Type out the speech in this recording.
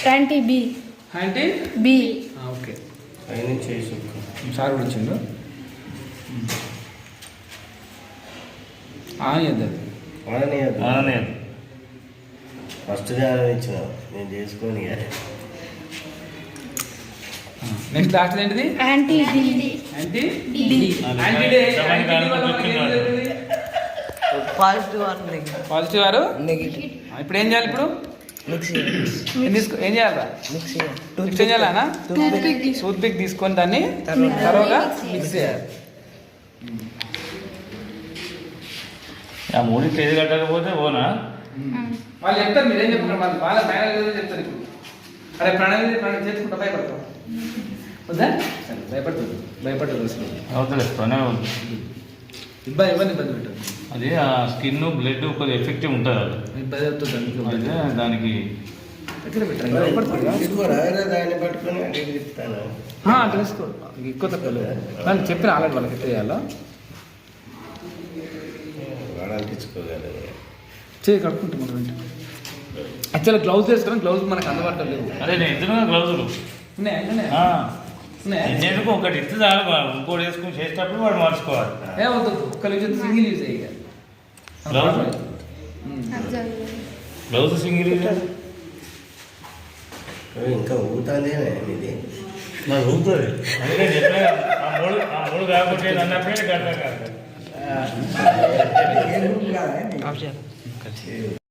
anti B anti B okay అయినా చేసి sir కూడా వచ్చిండు ఆనేది ఆననే ఫస్ట్ ఆనందించిన నేను చేసుకొని నెక్స్ట్ లాస్ట్ ఏంటిది anti D anti D anti D anti వల్ల మనకి ఏం జరుగుతుంది positive or negative positive or negative ఇప్పుడు ఏం చేయాలి ఇప్పుడు మిక్సీ ఏం చేయాలి మిక్సీ నెక్స్ట్ ఏం చేయాలన్నా టూత్ పిక్ తీసుకొని దాన్ని తరువుగా మిక్స్ చేయాలి ఆ మూడు తేదీ కట్టకపోతే ఓనా వాళ్ళు చెప్తారు మీరేం చెప్తున్నారు వాళ్ళు బాగా మేనేజ్ చెప్తారు ఇప్పుడు అరే ప్రణాళిక చేసుకుంటా భయపడతాం వద్దా సరే భయపడుతుంది అసలు అవుతుంది ప్రణయం ఇబ్బంది పెట్టదు అది ఆ స్కిన్ బ్లడ్ కొద్దిగా ఎఫెక్టివ్ ఉంటుంది అది ఇబ్బంది అవుతుంది అయితే దానికి ఎక్కడ పెట్టండి భయపడుతుందా దాన్ని పట్టుకొని అడిగి చెప్తాను తెలుసుకో ఎక్కువ తక్కువ నన్ను చెప్పిన ఆల్రెడీ వాళ్ళకి ఎట్లా చేయాలో వాడు అంటించుకోగలరు చేయి కడుక్కుంటాం మనం యాక్చువల్గా గ్లౌజ్ వేసుకున్నాం గ్లౌజ్ మనకు అందుబాటులో లేవు అదే నేను ఇద్దరు గ్లౌజులు ఎందుకు ఒకటి ఇస్తే చాలు ఇంకోటి వేసుకుని చేసేటప్పుడు వాడు మార్చుకోవాలి వద్దు ఒక్క యూజ్ సింగిల్ యూజ్ అయ్యి గ్లౌజ్ గ్లౌజ్ సింగిల్ ఇంకా ఊగుతుంది ఇది నాకు ఊగుతుంది అందుకే చెప్పిన ఆ మూడు కాకపోతే అన్నప్పుడే కట్ట కాదు ఆఫ్ చేయాలి